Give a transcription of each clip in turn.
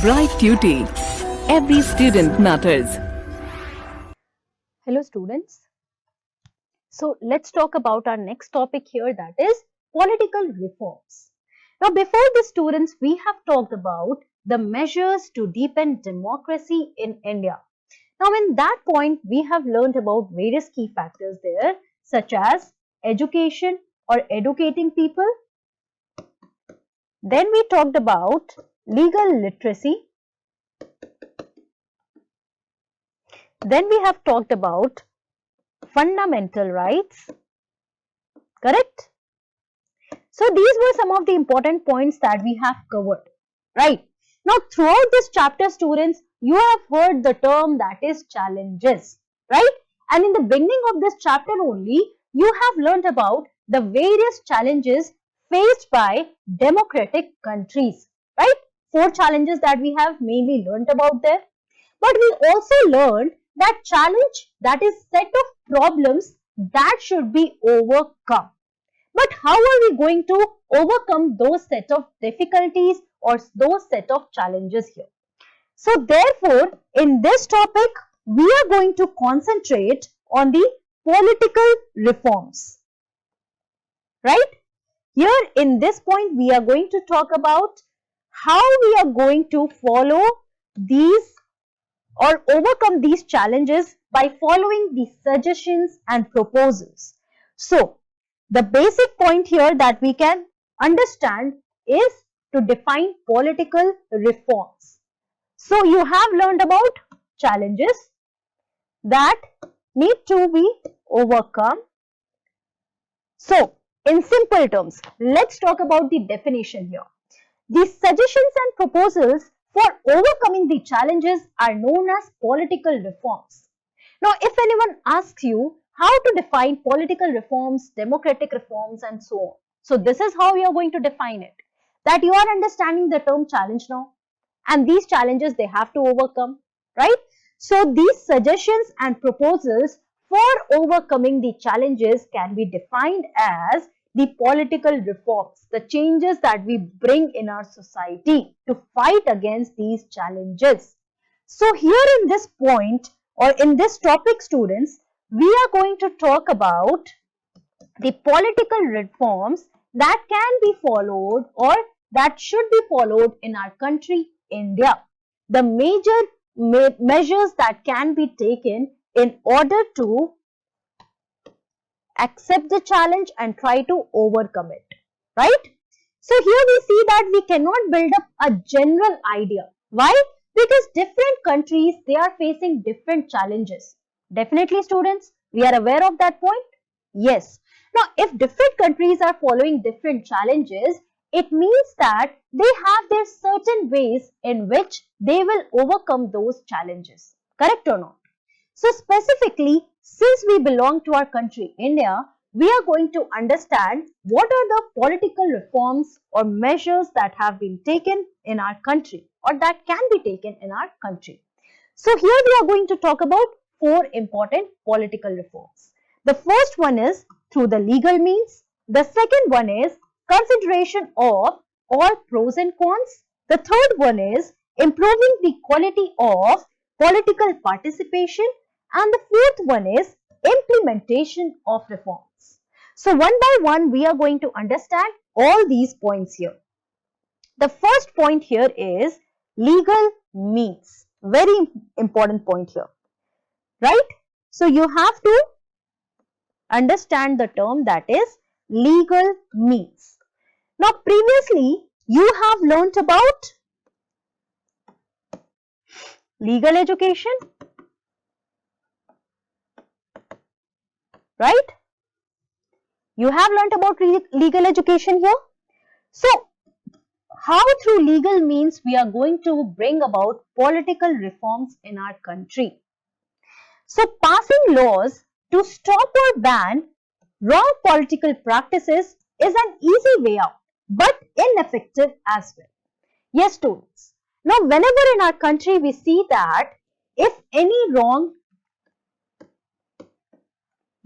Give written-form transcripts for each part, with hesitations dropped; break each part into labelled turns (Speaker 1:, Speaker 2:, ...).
Speaker 1: Bright Tuty. Every student matters.
Speaker 2: Hello students. So let's talk about our next topic here, that is political reforms. Now before this students, we have talked about the measures to deepen democracy in India. Now in that point, we have learned about various key factors there, such as education or educating people. Then we talked about legal literacy. Then we have talked about fundamental rights, correct? So these were some of the important points that we have covered, right? Now throughout this chapter students, you have heard the term that is challenges, right? And in the beginning of this chapter only, you have learnt about the various challenges faced by democratic countries, right? 4 challenges that we have mainly learnt about there. But we also learned that challenge, that is set of problems that should be overcome. But how are we going to overcome those set of difficulties or those set of challenges here? So therefore, in this topic, we are going to concentrate on the political reforms, right? Here in this point, we are going to talk about how we are going to follow these or overcome these challenges by following the suggestions and proposals. So, the basic point here that we can understand is to define political reforms. So, you have learned about challenges that need to be overcome. So, in simple terms, let's talk about the definition here. The suggestions and proposals for overcoming the challenges are known as political reforms. Now, if anyone asks you how to define political reforms, democratic reforms and so on, so this is how you are going to define it. That you are understanding the term challenge now, and these challenges they have to overcome, right? So, these suggestions and proposals for overcoming the challenges can be defined as the political reforms, the changes that we bring in our society to fight against these challenges. So here in this point or in this topic students, we are going to talk about the political reforms that can be followed or that should be followed in our country India. The major measures that can be taken in order to accept the challenge and try to overcome it, right? So here we see that we cannot build up a general idea. Why? Because different countries, they are facing different challenges. Definitely students, we are aware of that point? Yes. Now, if different countries are following different challenges, it means that they have their certain ways in which they will overcome those challenges. Correct or not? So specifically, since we belong to our country, India, we are going to understand what are the political reforms or measures that have been taken in our country or that can be taken in our country. So here we are going to talk about 4 important political reforms. The first one is through the legal means. The second one is consideration of all pros and cons. The third one is improving the quality of political participation. And the fourth one is implementation of reforms. So one by one, we are going to understand all these points here. The first point here is legal means. Very important point here, right? So you have to understand the term that is legal means. Now previously, you have learnt about legal education, right? You have learnt about legal education here. So, how through legal means we are going to bring about political reforms in our country? So, passing laws to stop or ban wrong political practices is an easy way out, but ineffective as well. Yes, students. Now, whenever in our country we see that if any wrong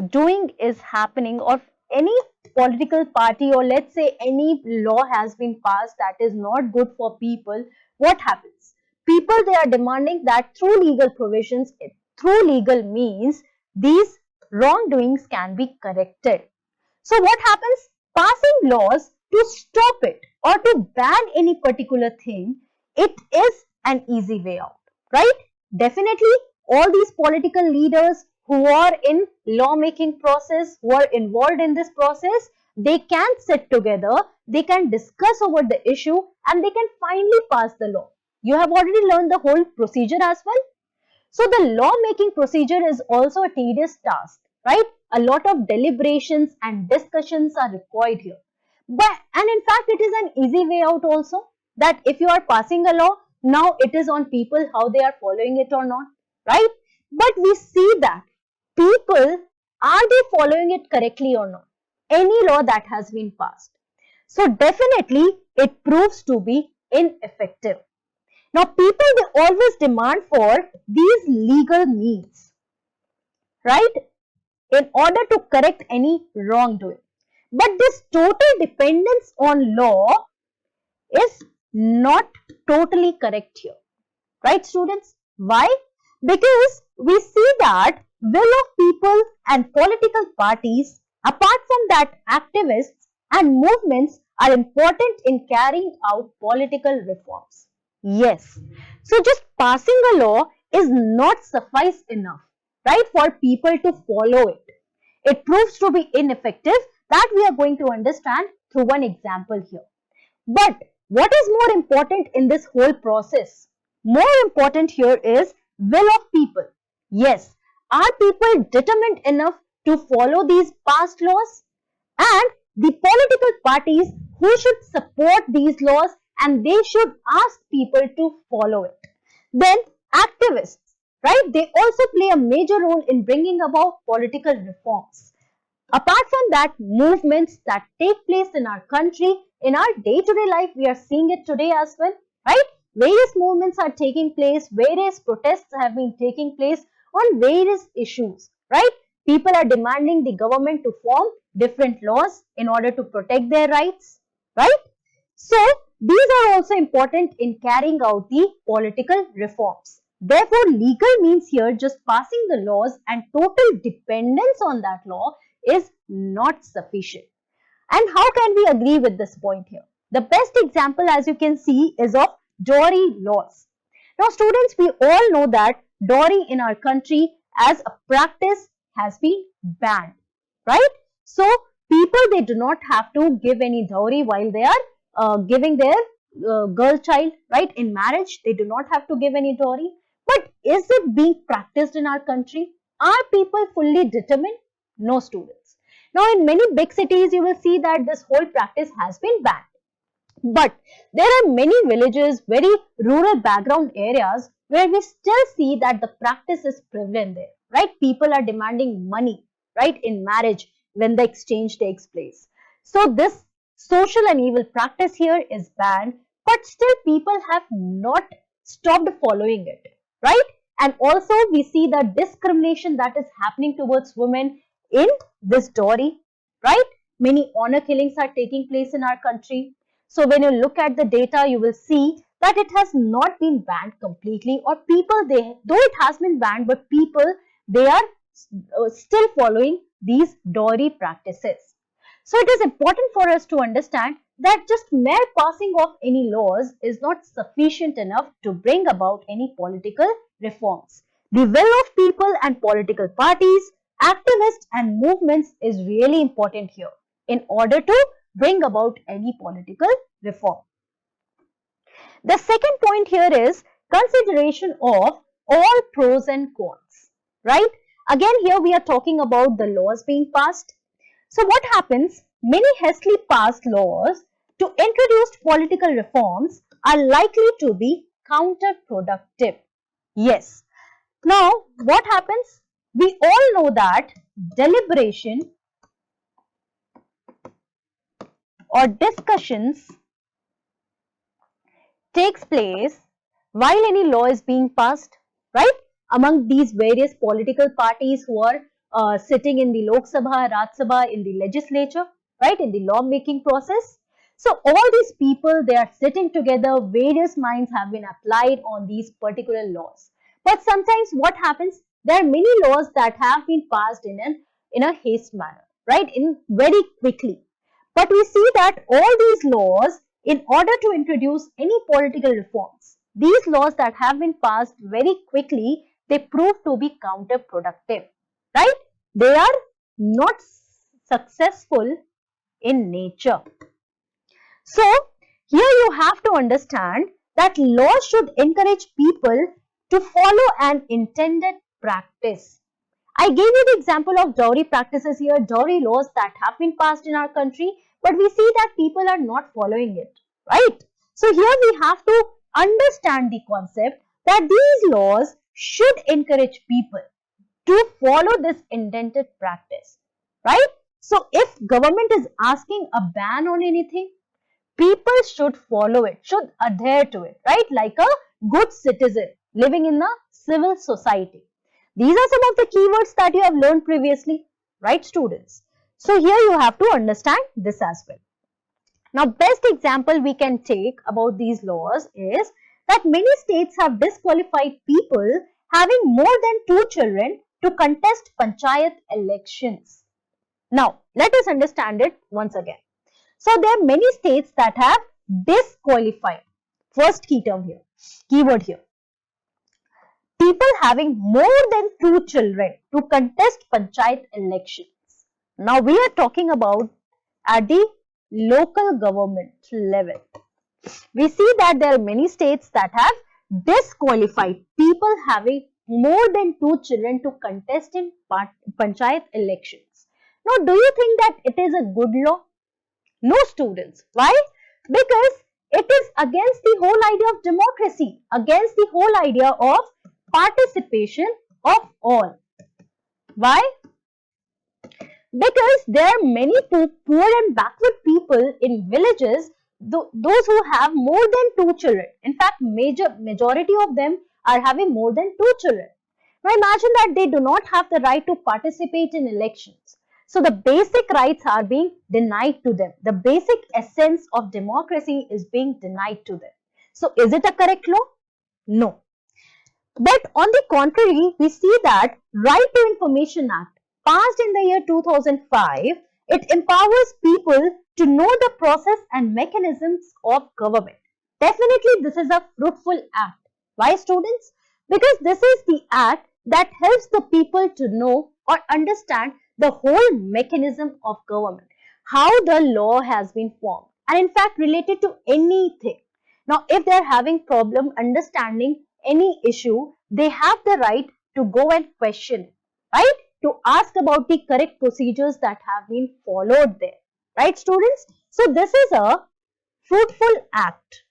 Speaker 2: doing is happening or any political party or let's say any law has been passed that is not good for people, what happens? people, they are demanding that through legal provisions, through legal means, these wrongdoings can be corrected. So what happens? Passing laws to stop it or to ban any particular thing, it is an easy way out, right? Definitely, all these political leaders who are in lawmaking process, who are involved in this process, they can sit together, they can discuss over the issue, and they can finally pass the law. You have already learned the whole procedure as well. So the law-making procedure is also a tedious task, right? A lot of deliberations and discussions are required here. And in fact, it is an easy way out also, that if you are passing a law, now it is on people how they are following it or not, right? But we see that people, are they following it correctly or not? Any law that has been passed. So definitely it proves to be ineffective. Now people, they always demand for these legal means, right, in order to correct any wrongdoing. But this total dependence on law is not totally correct here, right students? Why? Because we see that will of people and political parties, apart from that, activists and movements are important in carrying out political reforms. Yes. So just passing a law is not suffice enough, right, for people to follow it. It proves to be ineffective. That we are going to understand through one example here. But what is more important in this whole process? More important here is will of people. Yes, are people determined enough to follow these past laws? And the political parties who should support these laws, and they should ask people to follow it. Then activists, right? They also play a major role in bringing about political reforms. Apart from that, movements that take place in our country, in our day-to-day life, we are seeing it today as well, right? Various movements are taking place, various protests have been taking place on various issues, right? People are demanding the government to form different laws in order to protect their rights, right? So, these are also important in carrying out the political reforms. Therefore, legal means here just passing the laws and total dependence on that law is not sufficient. And how can we agree with this point here? The best example, as you can see, is of dowry laws. Now students, we all know that dowry in our country as a practice has been banned, right? So people, they do not have to give any dowry while they are giving their girl child, right, in marriage. They do not have to give any dowry. But is it being practiced in our country? Are people fully determined? No students. Now in many big cities, you will see that this whole practice has been banned. But there are many villages, very rural background areas where we still see that the practice is prevalent there, right? People are demanding money, right, in marriage when the exchange takes place. So this social and evil practice here is banned, but still people have not stopped following it, right? And also we see the discrimination that is happening towards women in this dowry, right? Many honor killings are taking place in our country. So when you look at the data, you will see that it has not been banned completely, or people, though it has been banned, but people, they are still following these dowry practices. So it is important for us to understand that just mere passing of any laws is not sufficient enough to bring about any political reforms. The will of people and political parties, activists and movements is really important here in order to bring about any political reform. The second point here is consideration of all pros and cons, right? Again, here we are talking about the laws being passed. So what happens? Many hastily passed laws to introduce political reforms are likely to be counterproductive. Yes. Now, what happens? We all know that deliberation or discussions takes place while any law is being passed, right? Among these various political parties who are sitting in the Lok Sabha, Raj Sabha, in the legislature, right, in the law making process. So all these people, they are sitting together, various minds have been applied on these particular laws. But sometimes what happens, there are many laws that have been passed in a haste manner, right, in very quickly. But we see that all these laws, in order to introduce any political reforms, these laws that have been passed very quickly, they prove to be counterproductive, right? They are not successful in nature. So, here you have to understand that laws should encourage people to follow an intended practice. I gave you the example of dowry practices here, dowry laws that have been passed in our country, but we see that people are not following it, right? So here we have to understand the concept that these laws should encourage people to follow this intended practice, right? So if government is asking a ban on anything, people should follow it, should adhere to it, right? Like a good citizen living in a civil society. These are some of the keywords that you have learned previously, right, students? So here you have to understand this as well. Now, best example we can take about these laws is that many states have disqualified people having more than 2 children to contest panchayat elections. Now, let us understand it once again. So, there are many states that have disqualified. First key term here, keyword here. People having more than 2 children to contest panchayat elections. Now, we are talking about at the local government level. We see that there are many states that have disqualified people having more than 2 children to contest in panchayat elections. Now, do you think that it is a good law? No, students. Why? Because it is against the whole idea of democracy, against the whole idea of participation of all. Why? Because there are many poor and backward people in villages, those who have more than 2 children. In fact, majority of them are having more than 2 children. Now imagine that they do not have the right to participate in elections. So the basic rights are being denied to them. The basic essence of democracy is being denied to them. So is it a correct law? No. But on the contrary, we see that Right to Information Act passed in the year 2005, it empowers people to know the process and mechanisms of government. Definitely this is a fruitful act. Why, students? Because this is the act that helps the people to know or understand the whole mechanism of government, how the law has been formed, and in fact related to anything. Now, if they are having problem understanding any issue, they have the right to go and question, right? To ask about the correct procedures that have been followed there, right, students? So this is a fruitful act.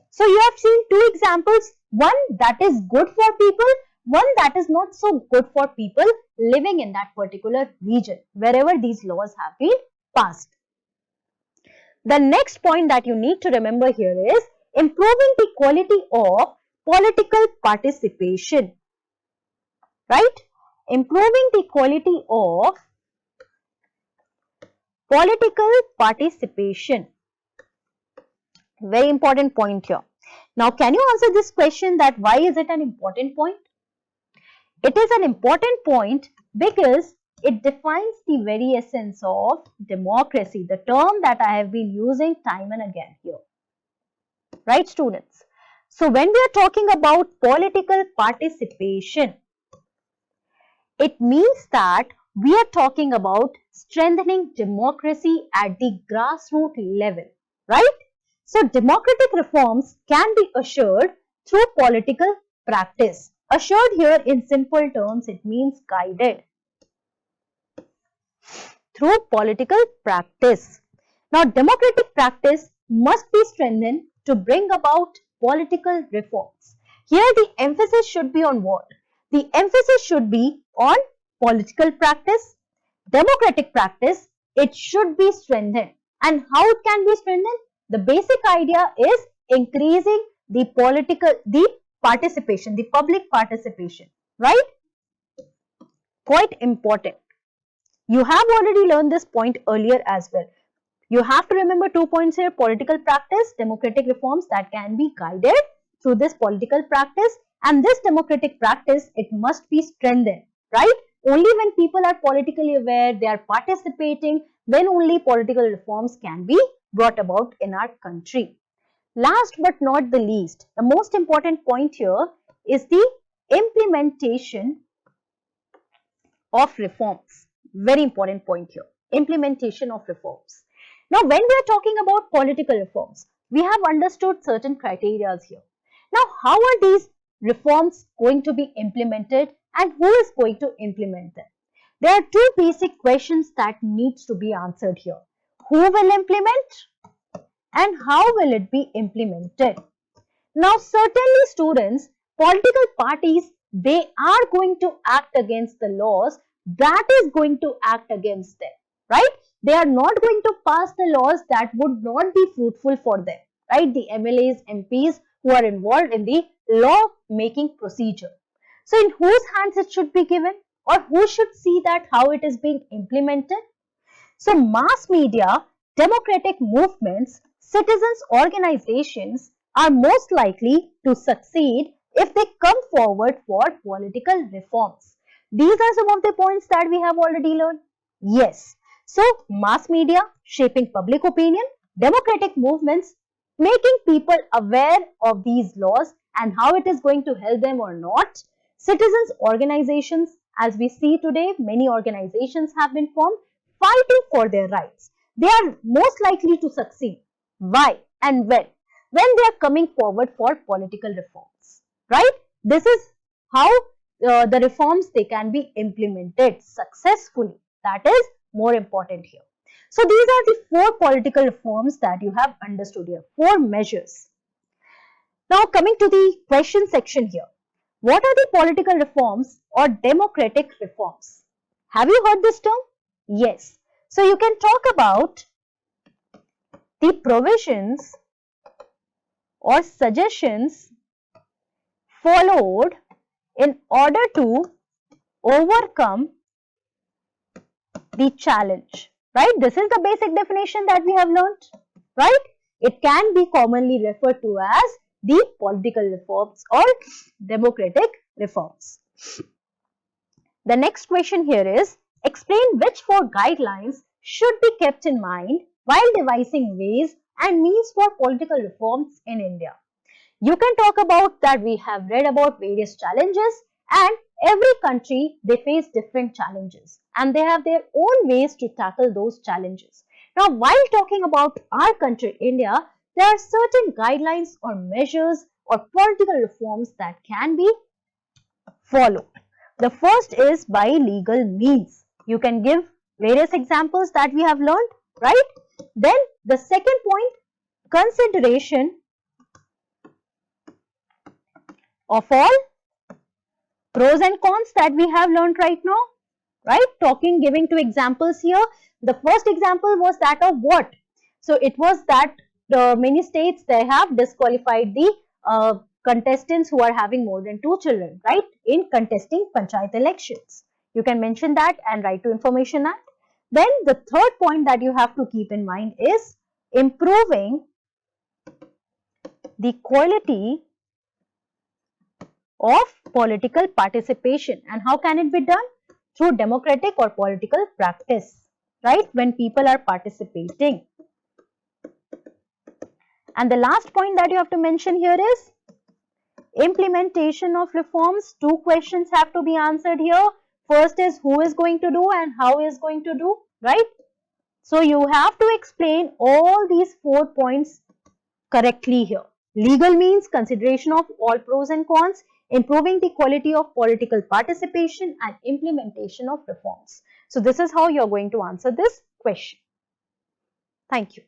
Speaker 2: So you have seen 2 examples, one that is good for people, one that is not so good for people living in that particular region, wherever these laws have been passed. The next point that you need to remember here is improving the quality of political participation, right? Improving the quality of political participation. Very important point here. Now, can you answer this question that why is it an important point? It is an important point because it defines the very essence of democracy, the term that I have been using time and again here. Right, students? So, when we are talking about political participation, it means that we are talking about strengthening democracy at the grassroots level, right? So, democratic reforms can be assured through political practice. Assured here in simple terms, it means guided through political practice. Now, democratic practice must be strengthened to bring about political reforms. Here, the emphasis should be on what? The emphasis should be on political practice, democratic practice. It should be strengthened. And how it can be strengthened? The basic idea is increasing the participation, the public participation, right? Quite important. You have already learned this point earlier as well. You have to remember 2 points here: political practice, democratic reforms that can be guided through this political practice, and this democratic practice, it must be strengthened, right? Only when people are politically aware, they are participating, then only political reforms can be brought about in our country. Last but not the least, the most important point here is the implementation of reforms. Very important point here. Implementation of reforms. Now, when we are talking about political reforms, we have understood certain criteria here. Now, how are these reforms going to be implemented and who is going to implement them? There are two basic questions that needs to be answered here. Who will implement and how will it be implemented? Now, certainly students, political parties, they are going to act against the laws that is going to act against them, right? They are not going to pass the laws that would not be fruitful for them, right? The MLAs, MPs who are involved in the law making procedure. So, in whose hands it should be given, or who should see that how it is being implemented? So, mass media, democratic movements, citizens organizations are most likely to succeed if they come forward for political reforms. These are some of the points that we have already learned. Yes. So, mass media shaping public opinion, democratic movements making people aware of these laws and how it is going to help them or not. Citizens organizations, as we see today, many organizations have been formed fighting for their rights. They are most likely to succeed. Why and when? When they are coming forward for political reforms, right? This is how the reforms they can be implemented successfully. That is more important here. So these are the 4 political reforms that you have understood here, 4 measures. Now coming to the question section here. What are the political reforms or democratic reforms? Have you heard this term? Yes. So you can talk about the provisions or suggestions followed in order to overcome the challenge, right? This is the basic definition that we have learned, right? It can be commonly referred to as the political reforms or democratic reforms. The next question here is, explain which 4 guidelines should be kept in mind while devising ways and means for political reforms in India. You can talk about that we have read about various challenges, and every country they face different challenges and they have their own ways to tackle those challenges. Now, while talking about our country India, there are certain guidelines or measures or political reforms that can be followed. The first is by legal means. You can give various examples that we have learned, right? Then the second point, consideration of all pros and cons that we have learned right now, right? Giving 2 examples here. The first example was that of what? So it was that many states they have disqualified the contestants who are having more than 2 children, right? In contesting panchayat elections. You can mention that and Right to Information Act. Then the third point that you have to keep in mind is improving the quality of political participation. And how can it be done? Through democratic or political practice, right? When people are participating. And the last point that you have to mention here is implementation of reforms. 2 questions have to be answered here. First is who is going to do and how is going to do, right? So you have to explain all these 4 points correctly here. Legal means, consideration of all pros and cons, improving the quality of political participation and implementation of reforms. So this is how you are going to answer this question. Thank you.